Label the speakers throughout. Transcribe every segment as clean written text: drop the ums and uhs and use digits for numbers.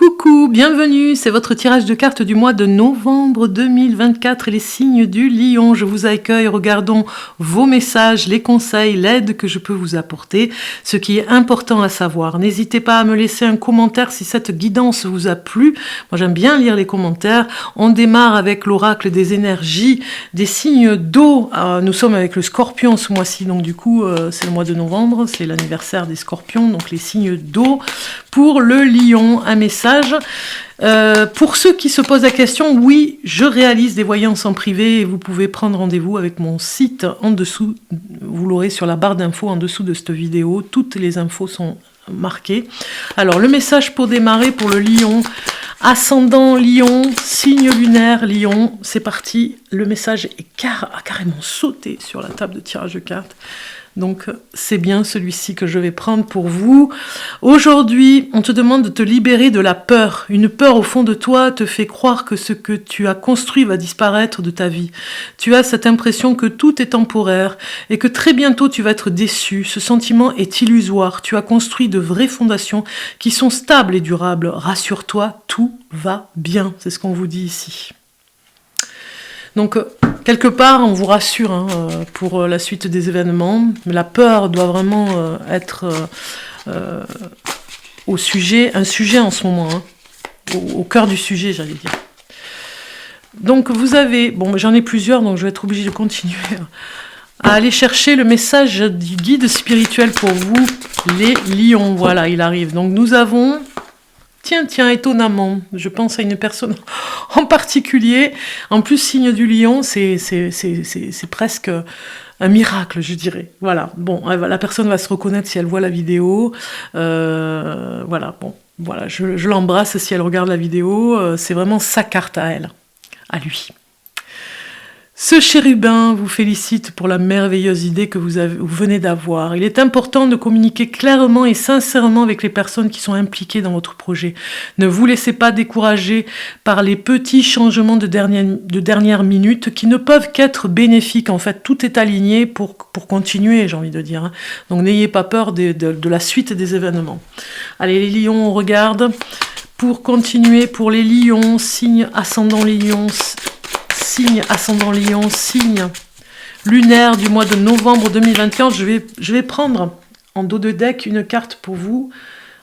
Speaker 1: Coucou, bienvenue, c'est votre tirage de cartes du mois de novembre 2024 et les signes du lion. Je vous accueille, regardons vos messages, les conseils, l'aide que je peux vous apporter, ce qui est important à savoir. N'hésitez pas à me laisser un commentaire si cette guidance vous a plu. Moi j'aime bien lire les commentaires. On démarre avec l'oracle des énergies, des signes d'eau. Nous sommes avec le scorpion ce mois-ci, donc du coup c'est le mois de novembre, c'est l'anniversaire des scorpions, donc les signes d'eau. Pour le lion, un message. Pour ceux qui se posent la question, oui, je réalise des voyances en privé et vous pouvez prendre rendez-vous avec mon site en dessous. Vous l'aurez sur la barre d'infos en dessous de cette vidéo. Toutes les infos sont marquées. Alors, le message pour démarrer pour le lion, ascendant lion, signe lunaire lion, c'est parti. Le message a carrément sauté sur la table de tirage de cartes. Donc, c'est bien celui-ci que je vais prendre pour vous. Aujourd'hui, on te demande de te libérer de la peur. Une peur au fond de toi te fait croire que ce que tu as construit va disparaître de ta vie. Tu as cette impression que tout est temporaire et que très bientôt tu vas être déçu. Ce sentiment est illusoire. Tu as construit de vraies fondations qui sont stables et durables. Rassure-toi, tout va bien. C'est ce qu'on vous dit ici. Donc, quelque part, on vous rassure pour la suite des événements. Mais la peur doit vraiment être un sujet en ce moment. Au cœur du sujet, j'allais dire. Donc, vous avez... Bon, j'en ai plusieurs, donc je vais être obligée de continuer à aller chercher le message du guide spirituel pour vous, les lions. Voilà, il arrive. Donc, nous avons... Tiens, étonnamment, je pense à une personne en particulier. En plus, signe du lion, c'est presque un miracle, je dirais. Voilà, bon, la personne va se reconnaître si elle voit la vidéo. Voilà, bon, voilà, je l'embrasse si elle regarde la vidéo. C'est vraiment sa carte à elle, à lui. Ce chérubin vous félicite pour la merveilleuse idée que vous venez d'avoir. Il est important de communiquer clairement et sincèrement avec les personnes qui sont impliquées dans votre projet. Ne vous laissez pas décourager par les petits changements de dernière minute qui ne peuvent qu'être bénéfiques. En fait, tout est aligné pour continuer, j'ai envie de dire. Donc n'ayez pas peur de la suite des événements. Allez, les lions, on regarde. Pour continuer, pour les lions, signe ascendant lion, signe ascendant lion, signe lunaire du mois de novembre 2021. Je vais prendre en dos de deck une carte pour vous.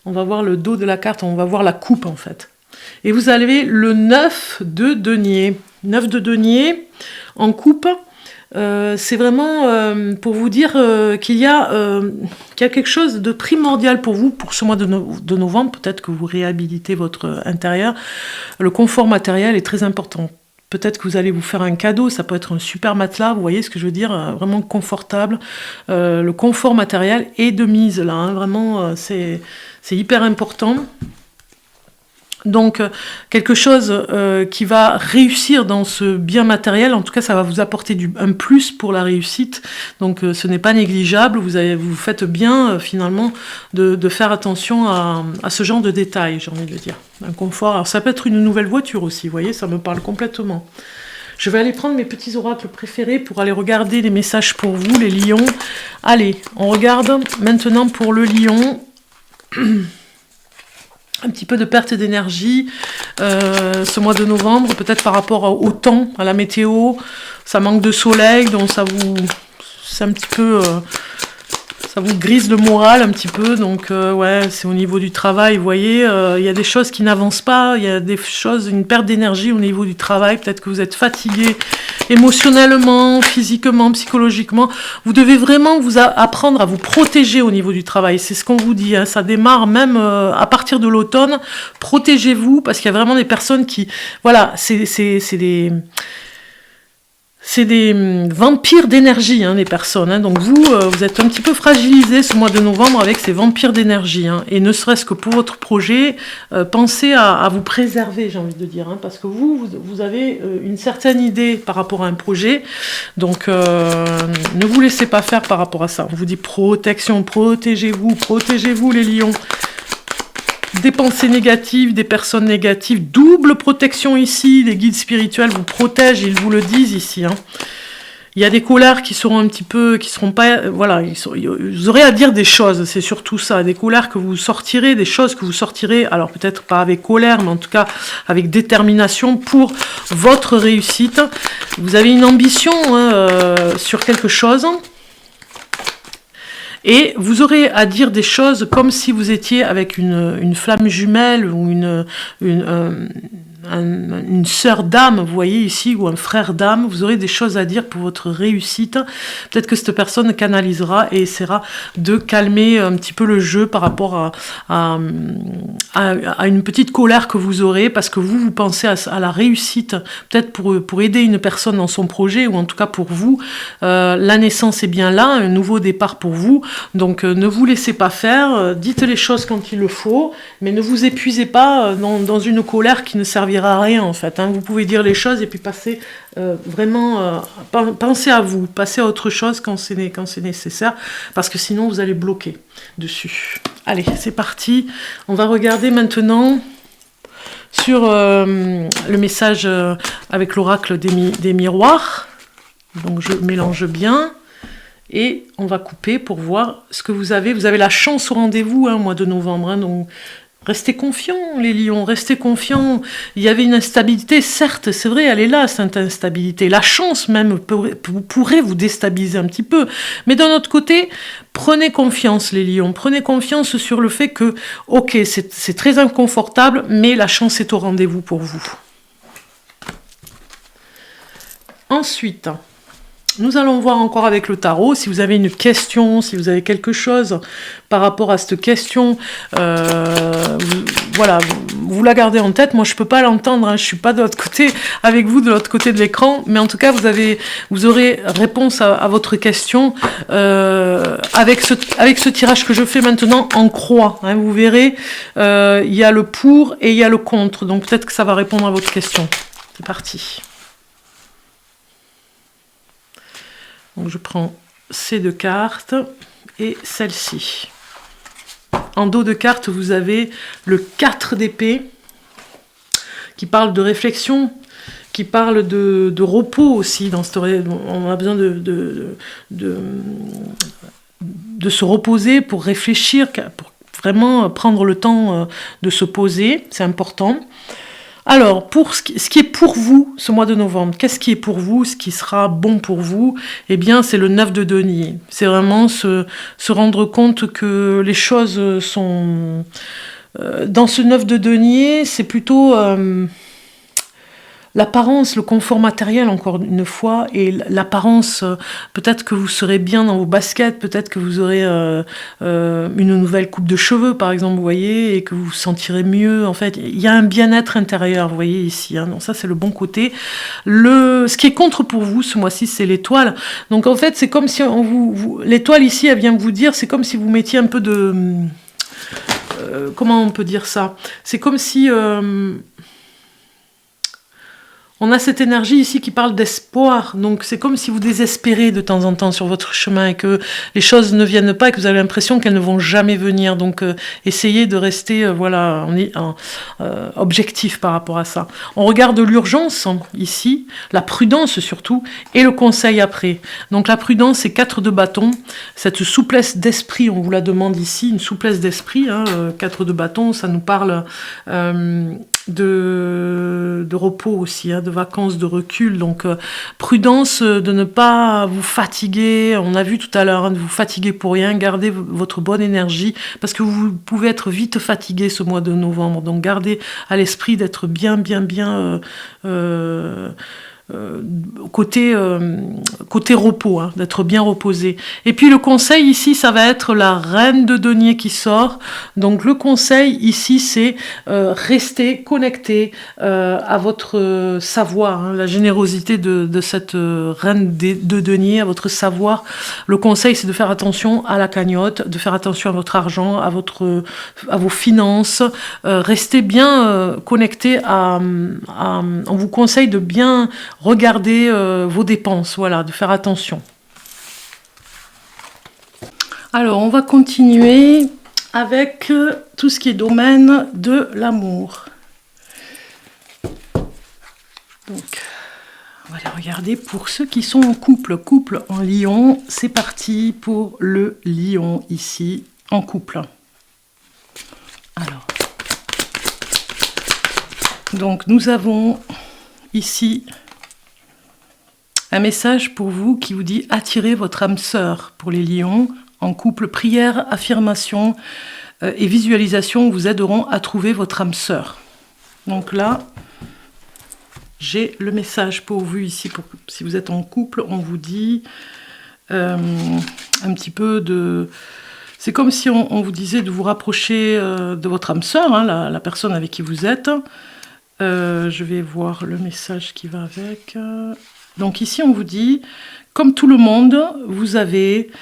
Speaker 1: On va voir le dos de la carte, on va voir la coupe en fait. Et vous avez le 9 de denier. 9 de denier en coupe. C'est vraiment pour vous dire qu'il y a quelque chose de primordial pour vous pour ce mois de novembre. Peut-être que vous réhabilitez votre intérieur. Le confort matériel est très important. Peut-être que vous allez vous faire un cadeau, ça peut être un super matelas, vous voyez ce que je veux dire, vraiment confortable. Le confort matériel est de mise là, vraiment c'est hyper important. Donc quelque chose qui va réussir dans ce bien matériel, en tout cas ça va vous apporter un plus pour la réussite, donc ce n'est pas négligeable, vous faites bien finalement de faire attention à ce genre de détails, j'ai envie de dire. Un confort, alors ça peut être une nouvelle voiture aussi, vous voyez, ça me parle complètement. Je vais aller prendre mes petits oracles préférés pour aller regarder les messages pour vous, les lions. Allez, on regarde maintenant pour le lion. Un petit peu de perte d'énergie ce mois de novembre, peut-être par rapport au temps, à la météo. Ça manque de soleil, donc c'est un petit peu... ça vous grise le moral un petit peu, donc ouais, c'est au niveau du travail, vous voyez, il y a des choses qui n'avancent pas, il y a une perte d'énergie au niveau du travail, peut-être que vous êtes fatigué émotionnellement, physiquement, psychologiquement. Vous devez vraiment apprendre à vous protéger au niveau du travail, c'est ce qu'on vous dit, ça démarre même à partir de l'automne. Protégez-vous, parce qu'il y a vraiment des personnes qui... Voilà, c'est des vampires d'énergie, les personnes. Donc vous êtes un petit peu fragilisés ce mois de novembre avec ces vampires d'énergie. Et ne serait-ce que pour votre projet, pensez à vous préserver, j'ai envie de dire. Parce que vous avez une certaine idée par rapport à un projet. Donc ne vous laissez pas faire par rapport à ça. On vous dit protection, protégez-vous les lions. Des pensées négatives, des personnes négatives, double protection ici, les guides spirituels vous protègent, ils vous le disent ici. Il y a des colères qui seront un petit peu, qui seront pas, voilà, vous aurez à dire des choses, c'est surtout ça, des colères que vous sortirez, des choses que vous sortirez, alors peut-être pas avec colère, mais en tout cas avec détermination pour votre réussite. Vous avez une ambition sur quelque chose. Et vous aurez à dire des choses comme si vous étiez avec une flamme jumelle ou une sœur d'âme, vous voyez ici, ou un frère d'âme. Vous aurez des choses à dire pour votre réussite. Peut-être que cette personne canalisera et essaiera de calmer un petit peu le jeu par rapport à une petite colère que vous aurez, parce que vous pensez à la réussite, peut-être pour aider une personne dans son projet, ou en tout cas pour vous. La naissance est bien là, un nouveau départ pour vous. Donc ne vous laissez pas faire, dites les choses quand il le faut, mais ne vous épuisez pas dans une colère qui ne servira à rien en fait. Vous pouvez dire les choses et puis passer vraiment, pensez à vous, passez à autre chose quand c'est nécessaire, parce que sinon vous allez bloquer dessus. Allez, c'est parti. On va regarder maintenant sur le message avec l'oracle des miroirs. Donc je mélange bien. Et on va couper pour voir ce que vous avez. Vous avez la chance au rendez-vous, mois de novembre. Donc, restez confiants, les lions, restez confiants. Il y avait une instabilité, certes, c'est vrai, elle est là, cette instabilité. La chance même pourrait vous déstabiliser un petit peu. Mais d'un autre côté, prenez confiance, les lions. Prenez confiance sur le fait que, ok, c'est très inconfortable, mais la chance est au rendez-vous pour vous. Ensuite... nous allons voir encore avec le tarot, si vous avez une question, si vous avez quelque chose par rapport à cette question, voilà, vous la gardez en tête. Moi, je ne peux pas l'entendre, je ne suis pas de l'autre côté, avec vous, de l'autre côté de l'écran, mais en tout cas, vous aurez réponse à votre question avec ce tirage que je fais maintenant en croix. Vous verrez, il y a le pour et il y a le contre, donc peut-être que ça va répondre à votre question. C'est parti. Donc je prends ces deux cartes et celle-ci. En dos de carte, vous avez le 4 d'épée qui parle de réflexion, qui parle de repos aussi. On a besoin de se reposer pour réfléchir, pour vraiment prendre le temps de se poser. C'est important. Alors, pour ce qui est pour vous, ce mois de novembre, qu'est-ce qui est pour vous, ce qui sera bon pour vous? Eh bien, c'est le 9 de denier. C'est vraiment se rendre compte que les choses sont... dans ce 9 de denier, c'est plutôt... l'apparence, le confort matériel, encore une fois, et l'apparence, peut-être que vous serez bien dans vos baskets, peut-être que vous aurez une nouvelle coupe de cheveux, par exemple, vous voyez, et que vous vous sentirez mieux. En fait, il y a un bien-être intérieur, vous voyez, ici. Donc ça, c'est le bon côté. Ce qui est contre pour vous, ce mois-ci, c'est l'étoile. Donc, en fait, c'est comme si l'étoile, ici, elle vient vous dire, c'est comme si vous mettiez un peu de... comment on peut dire ça? C'est comme si... on a cette énergie ici qui parle d'espoir, donc c'est comme si vous désespérez de temps en temps sur votre chemin et que les choses ne viennent pas et que vous avez l'impression qu'elles ne vont jamais venir. Donc essayez de rester objectif par rapport à ça. On regarde l'urgence ici, la prudence surtout, et le conseil après. Donc la prudence, c'est 4 de bâton, cette souplesse d'esprit, on vous la demande ici, une souplesse d'esprit, 4 de bâton, ça nous parle... de repos aussi, de vacances, de recul. Donc prudence de ne pas vous fatiguer, on a vu tout à l'heure, de vous fatiguer pour rien, gardez votre bonne énergie, parce que vous pouvez être vite fatigué ce mois de novembre, donc gardez à l'esprit d'être bien côté repos, d'être bien reposé. Et puis le conseil ici, ça va être la reine de denier qui sort. Donc le conseil ici, c'est rester connecté à votre savoir, la générosité de cette reine de denier, à votre savoir. Le conseil, c'est de faire attention à la cagnotte, de faire attention à votre argent, à vos finances. Restez bien connecté on vous conseille de bien regardez vos dépenses, voilà, de faire attention. Alors, on va continuer avec tout ce qui est domaine de l'amour. Donc, On va les regarder pour ceux qui sont en couple. Couple en lion, c'est parti pour le lion ici, en couple. Alors, donc nous avons ici un message pour vous qui vous dit attirez votre âme sœur pour les lions. En couple, prière, affirmation et visualisation vous aideront à trouver votre âme sœur. Donc là, j'ai le message pour vous ici, si vous êtes en couple, on vous dit un petit peu de... C'est comme si on vous disait de vous rapprocher de votre âme sœur, hein, la personne avec qui vous êtes. Je vais voir le message qui va avec. Donc ici, on vous dit, comme tout le monde, vous avez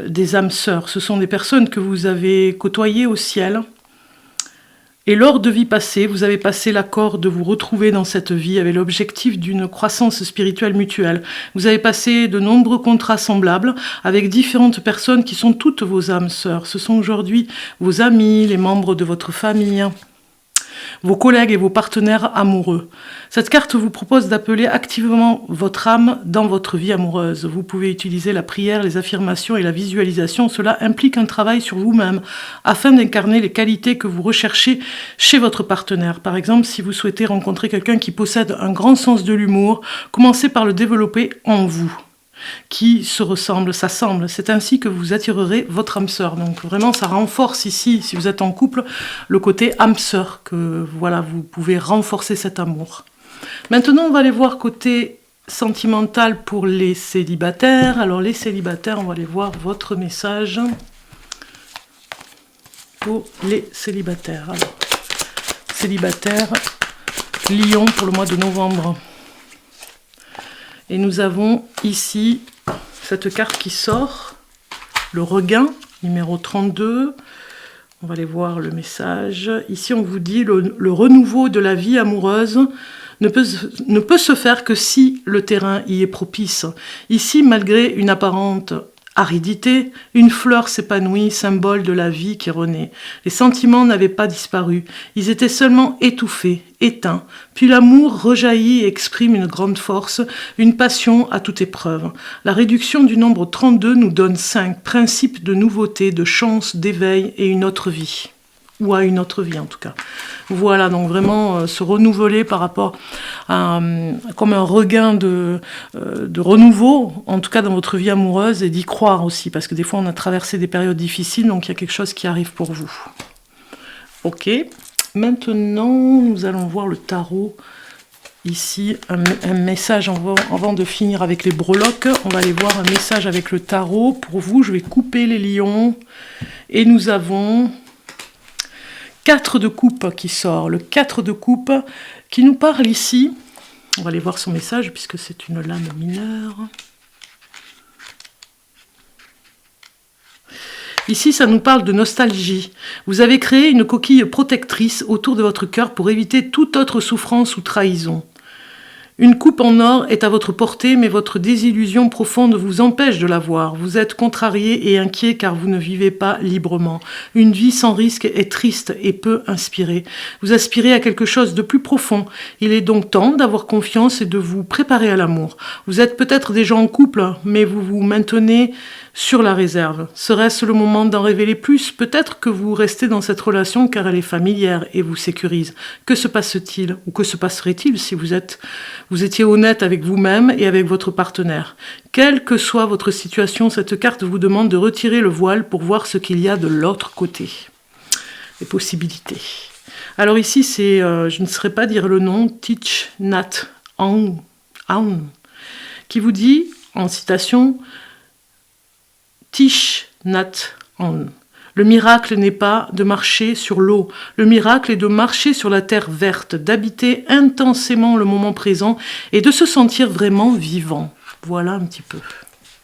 Speaker 1: des âmes sœurs. Ce sont des personnes que vous avez côtoyées au ciel. Et lors de vies passées, vous avez passé l'accord de vous retrouver dans cette vie avec l'objectif d'une croissance spirituelle mutuelle. Vous avez passé de nombreux contrats semblables avec différentes personnes qui sont toutes vos âmes sœurs. Ce sont aujourd'hui vos amis, les membres de votre famille, vos collègues et vos partenaires amoureux. Cette carte vous propose d'appeler activement votre âme dans votre vie amoureuse. Vous pouvez utiliser la prière, les affirmations et la visualisation. Cela implique un travail sur vous-même afin d'incarner les qualités que vous recherchez chez votre partenaire. Par exemple, si vous souhaitez rencontrer quelqu'un qui possède un grand sens de l'humour, commencez par le développer en vous, qui se ressemble, s'assemble. C'est ainsi que vous attirerez votre âme sœur. Donc vraiment, ça renforce ici, si vous êtes en couple, le côté âme sœur, que voilà, vous pouvez renforcer cet amour. Maintenant, on va aller voir côté sentimental pour les célibataires. Alors les célibataires, on va aller voir votre message pour les célibataires. Alors, célibataires, Lion pour le mois de novembre. Et nous avons ici cette carte qui sort, le regain, numéro 32. On va aller voir le message. Ici, on vous dit le renouveau de la vie amoureuse ne peut se faire que si le terrain y est propice. Ici, malgré une apparente aridité, une fleur s'épanouit, symbole de la vie qui renaît. Les sentiments n'avaient pas disparu, ils étaient seulement étouffés, éteints. Puis l'amour rejaillit et exprime une grande force, une passion à toute épreuve. La réduction du nombre 32 nous donne 5 principes de nouveauté, de chance, d'éveil et une autre vie. Ou à une autre vie en tout cas. Voilà, donc vraiment se renouveler par rapport à comme un regain de renouveau, en tout cas dans votre vie amoureuse, et d'y croire aussi, parce que des fois on a traversé des périodes difficiles, donc il y a quelque chose qui arrive pour vous. Ok, maintenant nous allons voir le tarot. Ici, un message avant de finir avec les breloques. On va aller voir un message avec le tarot. Pour vous, je vais couper les lions. Et nous avons 4 de coupe qui sort. Le 4 de coupe qui nous parle ici. On va aller voir son message puisque c'est une lame mineure. Ici, ça nous parle de nostalgie. Vous avez créé une coquille protectrice autour de votre cœur pour éviter toute autre souffrance ou trahison. Une coupe en or est à votre portée, mais votre désillusion profonde vous empêche de la voir. Vous êtes contrarié et inquiet car vous ne vivez pas librement. Une vie sans risque est triste et peu inspirée. Vous aspirez à quelque chose de plus profond. Il est donc temps d'avoir confiance et de vous préparer à l'amour. Vous êtes peut-être déjà en couple, mais vous vous maintenez sur la réserve. Serait-ce le moment d'en révéler plus? Peut-être que vous restez dans cette relation car elle est familière et vous sécurise. Que se passe-t-il? Ou que se passerait-il si vous étiez honnête avec vous-même et avec votre partenaire? Quelle que soit votre situation, cette carte vous demande de retirer le voile pour voir ce qu'il y a de l'autre côté. Les possibilités. Alors ici, c'est, je ne saurais pas dire le nom, Thich Nhat Hanh, qui vous dit, en citation, Thich Nhat Hanh. Le miracle n'est pas de marcher sur l'eau. Le miracle est de marcher sur la terre verte, d'habiter intensément le moment présent et de se sentir vraiment vivant. Voilà un petit peu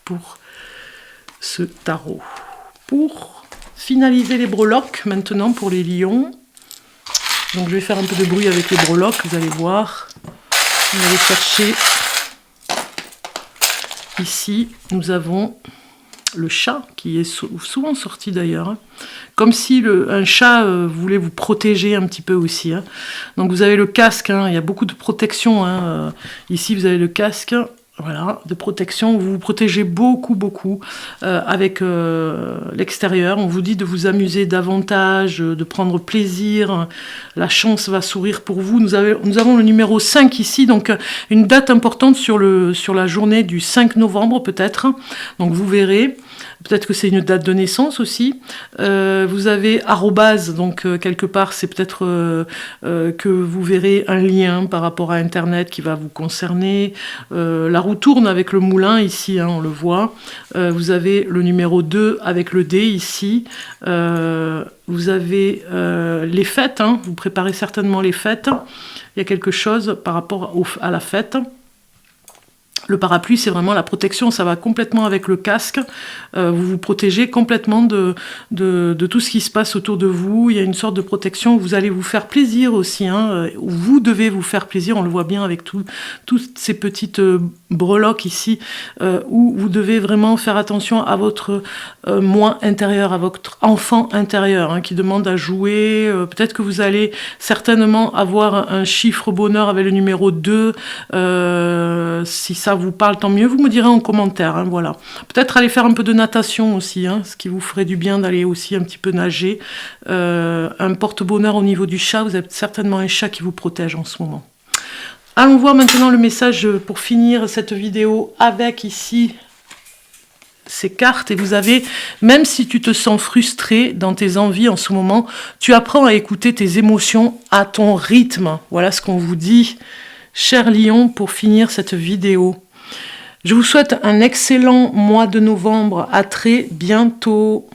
Speaker 1: pour ce tarot. Pour finaliser les breloques, maintenant pour les lions. Donc je vais faire un peu de bruit avec les breloques, vous allez voir. On va aller chercher. Ici, nous avons le chat, qui est souvent sorti d'ailleurs, hein. Comme si un chat voulait vous protéger un petit peu aussi, hein. Donc vous avez le casque, hein, il y a beaucoup de protection, hein. Ici vous avez le casque, voilà, de protection, vous vous protégez beaucoup, beaucoup avec l'extérieur. On vous dit de vous amuser davantage, de prendre plaisir, la chance va sourire pour vous. Nous avons le numéro 5 ici, donc une date importante sur la journée du 5 novembre peut-être, donc vous verrez. Peut-être que c'est une date de naissance aussi. Vous avez arrobase, donc quelque part, c'est peut-être que vous verrez un lien par rapport à Internet qui va vous concerner. La roue tourne avec le moulin ici, hein, on le voit. Vous avez le numéro 2 avec le D ici. Vous avez les fêtes, hein, vous préparez certainement les fêtes. Il y a quelque chose par rapport à la fête. Le parapluie, c'est vraiment la protection, ça va complètement avec le casque. Vous vous protégez complètement de tout ce qui se passe autour de vous. Il y a une sorte de protection. Vous allez vous faire plaisir aussi, hein. Vous devez vous faire plaisir, on le voit bien avec toutes ces petites breloques ici, où vous devez vraiment faire attention à votre moi intérieur, à votre enfant intérieur, hein, qui demande à jouer. Peut-être que vous allez certainement avoir un chiffre bonheur avec le numéro 2. Si ça vous parle, tant mieux, vous me direz en commentaire, hein, voilà. Peut-être aller faire un peu de natation aussi, hein, ce qui vous ferait du bien d'aller aussi un petit peu nager. Un porte-bonheur au niveau du chat, vous avez certainement un chat qui vous protège en ce moment. Allons voir maintenant le message pour finir cette vidéo avec ici ces cartes. Et vous avez, même si tu te sens frustré dans tes envies en ce moment, tu apprends à écouter tes émotions à ton rythme. Voilà ce qu'on vous dit, cher Lion, pour finir cette vidéo. Je vous souhaite un excellent mois de novembre. À très bientôt.